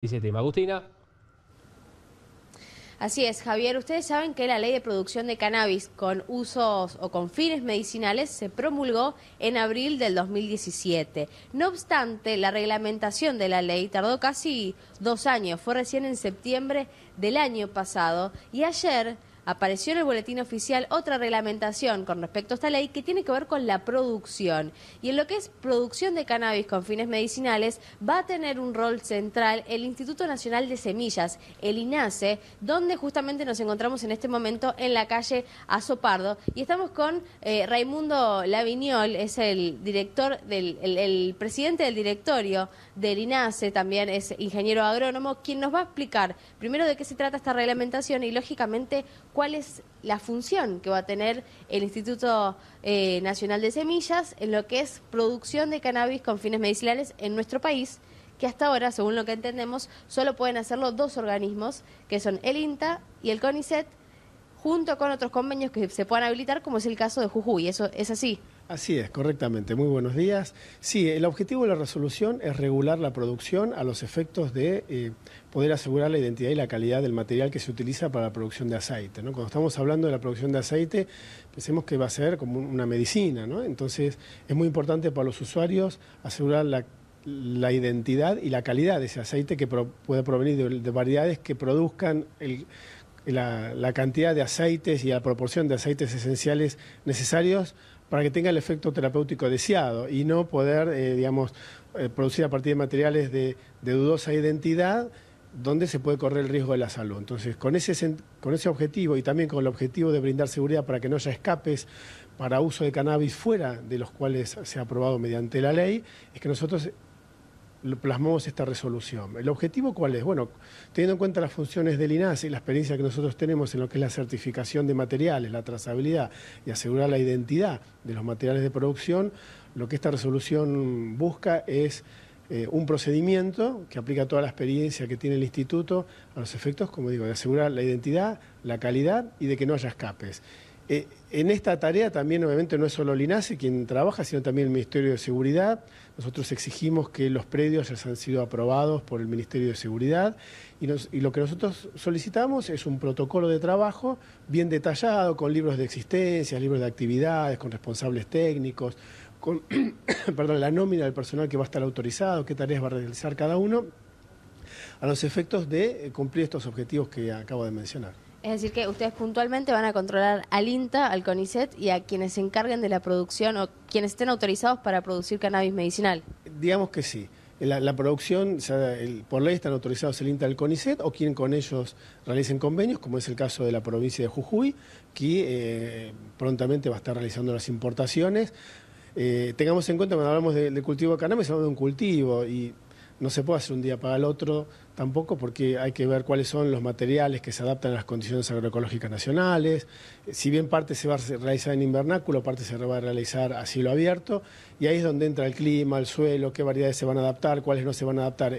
Dice tema. Agustina. Así es, Javier. Ustedes saben que la ley de producción de cannabis con usos o con fines medicinales se promulgó en abril del 2017. No obstante, la reglamentación de la ley tardó casi 2 años. Fue recién en septiembre del año pasado y ayer apareció en el boletín oficial otra reglamentación con respecto a esta ley que tiene que ver con la producción. Y en lo que es producción de cannabis con fines medicinales va a tener un rol central el Instituto Nacional de Semillas, el INASE, donde justamente nos encontramos en este momento en la calle Azopardo. Y estamos con Raimundo Laviñol, es el director, el presidente del directorio del INASE, también es ingeniero agrónomo, quien nos va a explicar primero de qué se trata esta reglamentación y lógicamente cuál es la función que va a tener el Instituto Nacional de Semillas en lo que es producción de cannabis con fines medicinales en nuestro país, que hasta ahora, según lo que entendemos, solo pueden hacerlo 2 organismos, que son el INTA y el CONICET, junto con otros convenios que se puedan habilitar, como es el caso de Jujuy. ¿Eso es así? Así es, correctamente. Muy buenos días. Sí, el objetivo de la resolución es regular la producción a los efectos de poder asegurar la identidad y la calidad del material que se utiliza para la producción de aceite, ¿no? Cuando estamos hablando de la producción de aceite, pensemos que va a ser como una medicina, ¿no? Entonces, es muy importante para los usuarios asegurar la identidad y la calidad de ese aceite que puede provenir de variedades que produzcan la cantidad de aceites y la proporción de aceites esenciales necesarios para que tenga el efecto terapéutico deseado y no poder, producir a partir de materiales de dudosa identidad donde se puede correr el riesgo de la salud. Entonces, con ese objetivo y también con el objetivo de brindar seguridad para que no haya escapes para uso de cannabis fuera de los cuales se ha aprobado mediante la ley, es que nosotros plasmamos esta resolución. ¿El objetivo cuál es? Bueno, teniendo en cuenta las funciones del INASE y la experiencia que nosotros tenemos en lo que es la certificación de materiales, la trazabilidad y asegurar la identidad de los materiales de producción, lo que esta resolución busca es un procedimiento que aplica toda la experiencia que tiene el Instituto a los efectos, como digo, de asegurar la identidad, la calidad y de que no haya escapes. En esta tarea también obviamente no es solo el INASE quien trabaja, sino también el Ministerio de Seguridad. Nosotros exigimos que los predios ya han sido aprobados por el Ministerio de Seguridad y lo que nosotros solicitamos es un protocolo de trabajo bien detallado, con libros de existencia, libros de actividades, con responsables técnicos, con la nómina del personal que va a estar autorizado, qué tareas va a realizar cada uno, a los efectos de cumplir estos objetivos que acabo de mencionar. Es decir, que ustedes puntualmente van a controlar al INTA, al CONICET y a quienes se encarguen de la producción o quienes estén autorizados para producir cannabis medicinal. Digamos que sí. La producción, por ley están autorizados el INTA y el CONICET o quien con ellos realicen convenios, como es el caso de la provincia de Jujuy, que prontamente va a estar realizando las importaciones. Tengamos en cuenta, cuando hablamos de cultivo de cannabis, hablamos de un cultivo y no se puede hacer un día para el otro tampoco porque hay que ver cuáles son los materiales que se adaptan a las condiciones agroecológicas nacionales. Si bien parte se va a realizar en invernáculo, parte se va a realizar a cielo abierto y ahí es donde entra el clima, el suelo, qué variedades se van a adaptar, cuáles no se van a adaptar.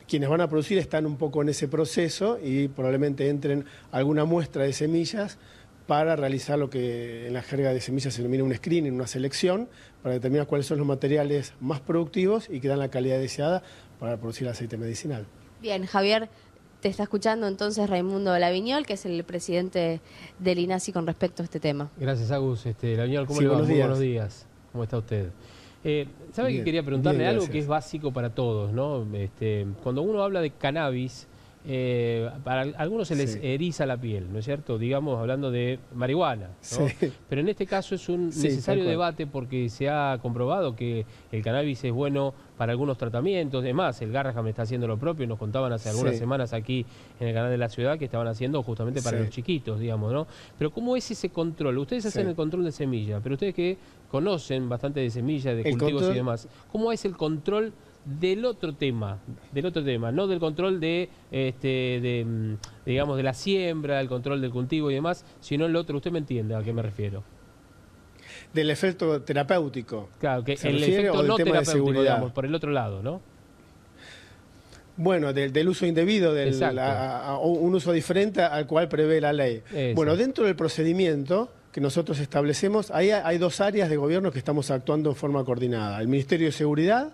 Quienes van a producir están un poco en ese proceso y probablemente entren alguna muestra de semillas para realizar lo que en la jerga de semillas se denomina un screening, una selección, para determinar cuáles son los materiales más productivos y que dan la calidad deseada para producir aceite medicinal. Bien, Javier, te está escuchando entonces Raimundo Laviñol, que es el presidente del INASI con respecto a este tema. Gracias, Agus. Laviñol, ¿cómo sí, le va? Muy buenos días. ¿Cómo está usted? ¿Sabe que quería preguntarle algo que es básico para todos, ¿no? Cuando uno habla de cannabis, para algunos se les eriza la piel, ¿no es cierto? Digamos, hablando de marihuana, ¿no? Sí. Pero en este caso es un necesario debate porque se ha comprobado que el cannabis es bueno para algunos tratamientos. Además, el Garrahan está haciendo lo propio, nos contaban hace algunas semanas aquí en el canal de la ciudad que estaban haciendo justamente para los chiquitos, digamos, ¿no? Pero ¿cómo es ese control? Ustedes hacen el control de semilla, pero ustedes que conocen bastante de semillas, de cultivos y demás, ¿cómo es el control del otro tema, no del control digamos, de la siembra, el control del cultivo y demás, sino el otro? Usted me entiende a qué me refiero. Del efecto terapéutico. Claro, que el efecto no terapéutico, digamos, por el otro lado, ¿no? Bueno, del uso indebido, un uso diferente al cual prevé la ley. Exacto. Bueno, dentro del procedimiento que nosotros establecemos, ahí hay 2 áreas de gobierno que estamos actuando en forma coordinada. El Ministerio de Seguridad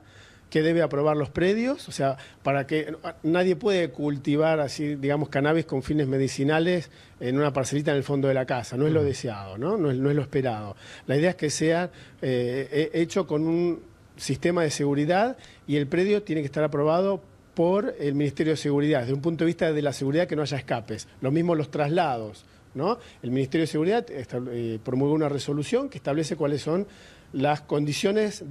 que debe aprobar los predios, o sea, para que nadie puede cultivar así, digamos, cannabis con fines medicinales en una parcelita en el fondo de la casa. No es lo deseado, ¿no? No es lo esperado. La idea es que sea hecho con un sistema de seguridad y el predio tiene que estar aprobado por el Ministerio de Seguridad, desde un punto de vista de la seguridad, que no haya escapes. Lo mismo los traslados, ¿no? El Ministerio de Seguridad promulgó una resolución que establece cuáles son las condiciones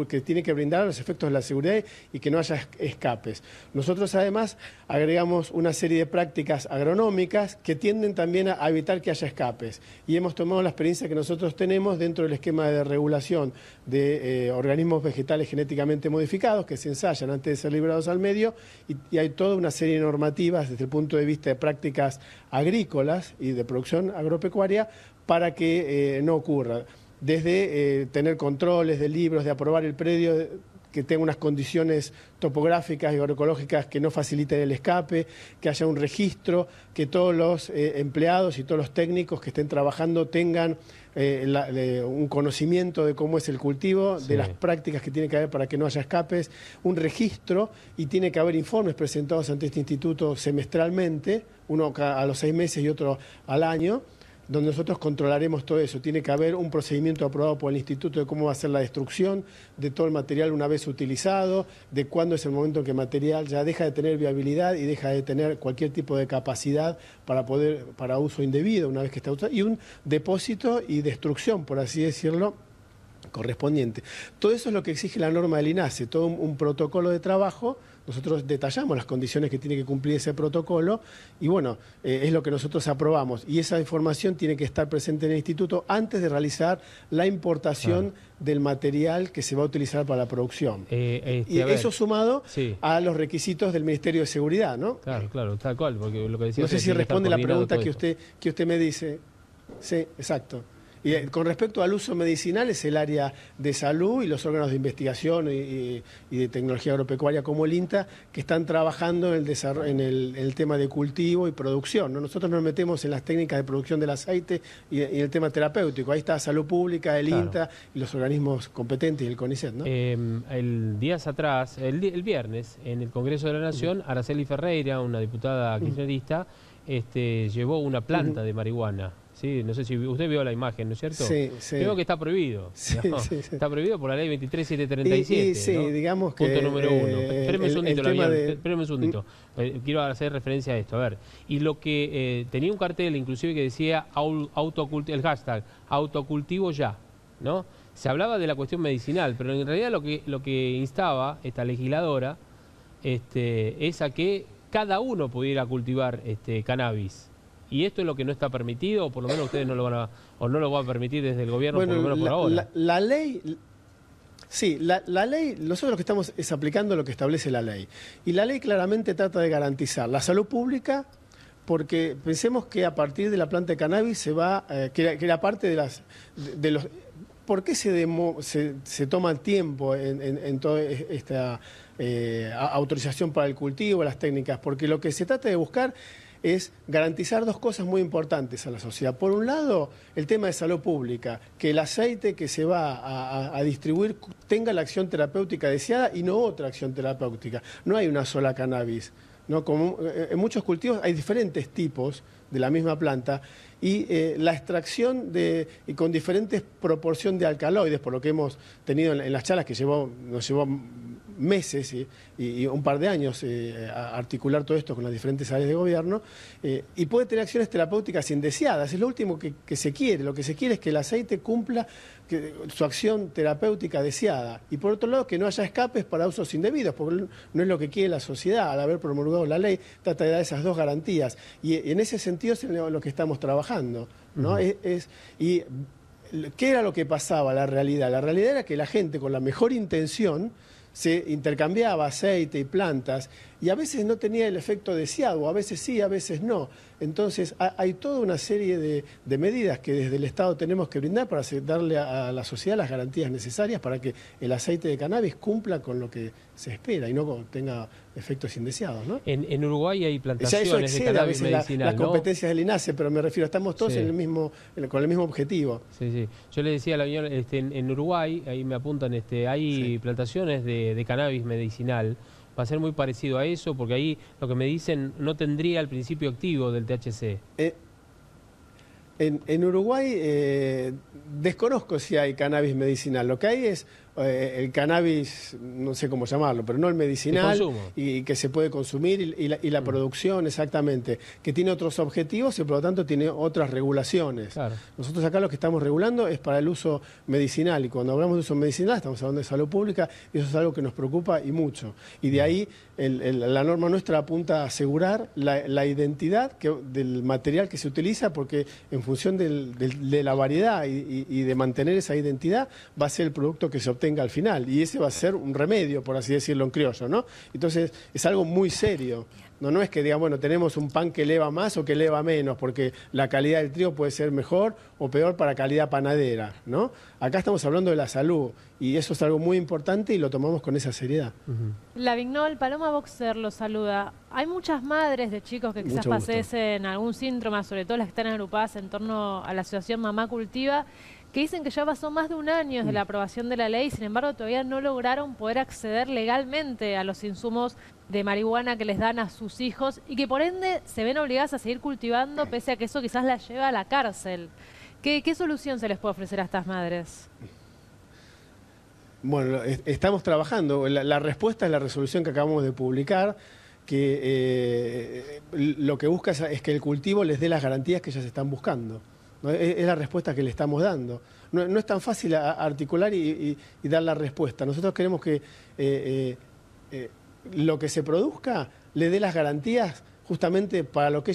que tiene que brindar a los efectos de la seguridad y que no haya escapes. Nosotros además agregamos una serie de prácticas agronómicas que tienden también a evitar que haya escapes, y hemos tomado la experiencia que nosotros tenemos dentro del esquema de regulación de organismos vegetales genéticamente modificados que se ensayan antes de ser liberados al medio, y hay toda una serie de normativas desde el punto de vista de prácticas agrícolas y de producción agropecuaria para que no ocurra. Desde tener controles de libros, de aprobar el predio que tenga unas condiciones topográficas y agroecológicas que no faciliten el escape, que haya un registro, que todos los empleados y todos los técnicos que estén trabajando tengan un conocimiento de cómo es el cultivo, de las prácticas que tiene que haber para que no haya escapes, un registro, y tiene que haber informes presentados ante este instituto semestralmente, uno a los 6 meses y otro al año, donde nosotros controlaremos todo eso. Tiene que haber un procedimiento aprobado por el instituto de cómo va a ser la destrucción de todo el material una vez utilizado, de cuándo es el momento en que el material ya deja de tener viabilidad y deja de tener cualquier tipo de capacidad para uso indebido una vez que está usado, y un depósito y destrucción, por así decirlo, correspondiente. Todo eso es lo que exige la norma del INASE, todo un protocolo de trabajo. Nosotros detallamos las condiciones que tiene que cumplir ese protocolo y bueno, es lo que nosotros aprobamos, y esa información tiene que estar presente en el instituto antes de realizar la importación del material que se va a utilizar para la producción. Y eso sumado a los requisitos del Ministerio de Seguridad, ¿no? Claro, tal cual, porque lo que decía. No sé si responde la pregunta que usted me dice. Sí, exacto. Y con respecto al uso medicinal, es el área de salud y los órganos de investigación y de tecnología agropecuaria como el INTA, que están trabajando en el tema de cultivo y producción, ¿no? Nosotros nos metemos en las técnicas de producción del aceite y el tema terapéutico. Ahí está Salud Pública, el INTA y los organismos competentes y el CONICET, ¿no? Días atrás, el viernes, en el Congreso de la Nación, Araceli Ferreira, una diputada kirchnerista, llevó una planta de marihuana. Sí, no sé si usted vio la imagen, ¿no es cierto? Sí. Creo que está prohibido. Sí. Está prohibido por la ley 23737. Sí, ¿no? Digamos que... Punto número 1. Espéreme un segundito. Quiero hacer referencia a esto. A ver, y lo que tenía un cartel inclusive que decía el hashtag autocultivo ya, ¿no? Se hablaba de la cuestión medicinal, pero en realidad lo que instaba esta legisladora es a que cada uno pudiera cultivar cannabis. Y esto es lo que no está permitido, o por lo menos ustedes no lo van a permitir desde el gobierno, por lo menos por ahora. La ley, la ley, nosotros lo que estamos es aplicando lo que establece la ley. Y la ley claramente trata de garantizar la salud pública, porque pensemos que a partir de la planta de cannabis se va, que era parte de los... ¿Por qué se toma el tiempo en toda esta autorización para el cultivo, las técnicas? Porque lo que se trata de buscar es garantizar dos cosas muy importantes a la sociedad. Por un lado, el tema de salud pública, que el aceite que se va a distribuir tenga la acción terapéutica deseada y no otra acción terapéutica. No hay una sola cannabis, ¿no? Como en muchos cultivos hay diferentes tipos de la misma planta, y la extracción y con diferentes proporción de alcaloides, por lo que hemos tenido en las charlas, que nos llevó meses y un par de años a articular todo esto con las diferentes áreas de gobierno, y puede tener acciones terapéuticas indeseadas. Es lo último que se quiere. Lo que se quiere es que el aceite cumpla su acción terapéutica deseada, y por otro lado que no haya escapes para usos indebidos, porque no es lo que quiere la sociedad. Al haber promulgado la ley, trata de dar esas dos garantías, y en ese sentido es en lo que estamos trabajando, ¿no? ¿Y qué era lo que pasaba? La realidad era que la gente con la mejor intención se intercambiaba aceite y plantas, y a veces no tenía el efecto deseado, a veces sí, a veces no. Entonces hay toda una serie de medidas que desde el Estado tenemos que brindar para darle a la sociedad las garantías necesarias para que el aceite de cannabis cumpla con lo que se espera y no tenga efectos indeseados, ¿no? En Uruguay hay plantaciones eso excede de cannabis medicinal, las competencias del INASE, pero me refiero, estamos todos Sí. con el mismo objetivo. Sí, sí. Yo le decía a la Viñol, en Uruguay, ahí me apuntan, hay plantaciones de cannabis medicinal. Va a ser muy parecido a eso, porque ahí lo que me dicen no tendría el principio activo del THC. En Uruguay desconozco si hay cannabis medicinal. Lo que hay es el cannabis, no sé cómo llamarlo, pero no el medicinal, y que se puede consumir, y la producción, exactamente, que tiene otros objetivos y por lo tanto tiene otras regulaciones. Claro. Nosotros acá lo que estamos regulando es para el uso medicinal, y cuando hablamos de uso medicinal estamos hablando de salud pública, y eso es algo que nos preocupa y mucho. Y de ahí la norma nuestra apunta a asegurar la identidad del material que se utiliza, porque en función de la variedad y de mantener esa identidad va a ser el producto que se obtenga al final, y ese va a ser un remedio, por así decirlo en criollo, ¿no? Entonces es algo muy serio. No es que digamos, bueno, tenemos un pan que eleva más o que eleva menos, porque la calidad del trigo puede ser mejor o peor para calidad panadera, ¿no? Acá estamos hablando de la salud, y eso es algo muy importante y lo tomamos con esa seriedad. La Vignol, Paloma Boxer lo saluda. Hay muchas madres de chicos que quizás padecen algún síndrome, sobre todo las que están agrupadas en torno a la asociación Mamá Cultiva, que dicen que ya pasó más de un año desde la aprobación de la ley, sin embargo todavía no lograron poder acceder legalmente a los insumos de marihuana que les dan a sus hijos, y que por ende se ven obligadas a seguir cultivando, pese a que eso quizás las lleva a la cárcel. ¿Qué solución se les puede ofrecer a estas madres? Bueno, estamos trabajando. La respuesta es la resolución que acabamos de publicar, que lo que busca es que el cultivo les dé las garantías que ellas están buscando, ¿no? Es la respuesta que le estamos dando. No es tan fácil articular y dar la respuesta. Nosotros queremos que lo que se produzca le dé las garantías justamente para lo que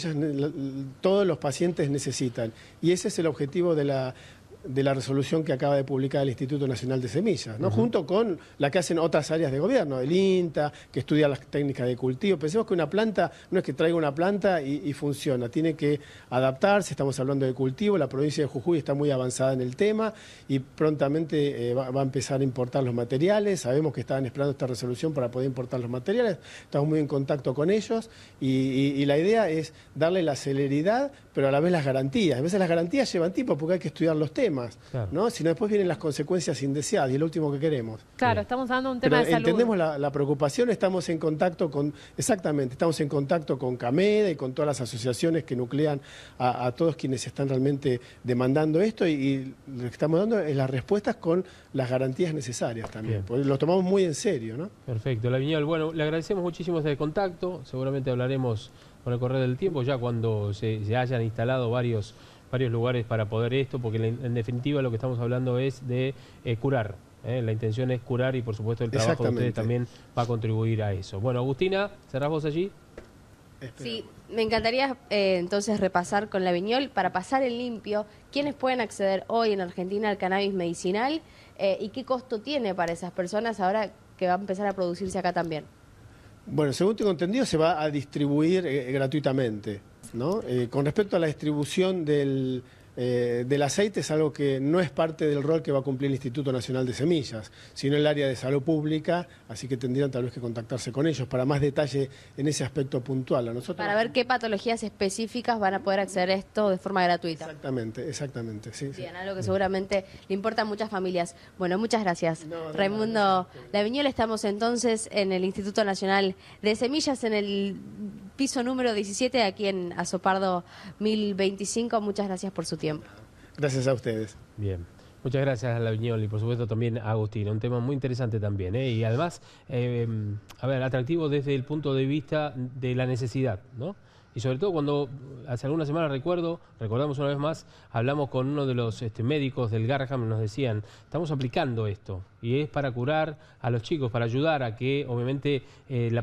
todos los pacientes necesitan. Y ese es el objetivo de la resolución que acaba de publicar el Instituto Nacional de Semillas, ¿no? Junto con la que hacen otras áreas de gobierno, el INTA, que estudia las técnicas de cultivo. Pensemos que una planta no es que traiga una planta y funciona, tiene que adaptarse. Estamos hablando de cultivo, la provincia de Jujuy está muy avanzada en el tema y prontamente va a empezar a importar los materiales. Sabemos que estaban esperando esta resolución para poder importar los materiales, estamos muy en contacto con ellos, y la idea es darle la celeridad, pero a la vez las garantías. A veces las garantías llevan tiempo porque hay que estudiar los temas. Claro. ¿No? Si no, después vienen las consecuencias indeseadas, y es lo último que queremos. Claro, estamos hablando de un tema de salud. Entendemos la preocupación, estamos en contacto estamos en contacto con CAMEDA y con todas las asociaciones que nuclean a todos quienes están realmente demandando esto, y lo que estamos dando es las respuestas con las garantías necesarias también, porque lo tomamos muy en serio, ¿no? Perfecto, la Viñol, bueno, le agradecemos muchísimo este contacto, seguramente hablaremos con el correr del tiempo, ya cuando se hayan instalado varios lugares para poder esto, porque en definitiva lo que estamos hablando es de curar. La intención es curar, y por supuesto el trabajo de ustedes también va a contribuir a eso. Bueno, Agustina, ¿cerrás vos allí? Sí, me encantaría entonces repasar con la Viñol, para pasar en limpio, quiénes pueden acceder hoy en Argentina al cannabis medicinal y qué costo tiene para esas personas ahora que va a empezar a producirse acá también. Bueno, según tengo entendido, se va a distribuir gratuitamente, ¿no? Con respecto a la distribución del aceite, es algo que no es parte del rol que va a cumplir el Instituto Nacional de Semillas, sino el área de salud pública, así que tendrían tal vez que contactarse con ellos para más detalle en ese aspecto puntual. Para ver qué patologías específicas van a poder acceder a esto de forma gratuita. Exactamente, sí. Bien, algo que seguramente le importa a muchas familias. Bueno, muchas gracias. Raimundo La Viñol, estamos entonces en el Instituto Nacional de Semillas, en el piso número 17, aquí en Azopardo 1025. Muchas gracias por su tiempo. Gracias a ustedes. Bien. Muchas gracias a la Viñol y por supuesto también a Agustina. Un tema muy interesante también, y además, atractivo desde el punto de vista de la necesidad, ¿no? Y sobre todo cuando hace algunas semanas recordamos una vez más, hablamos con uno de los médicos del Garrahan, y nos decían, estamos aplicando esto y es para curar a los chicos, para ayudar a que obviamente la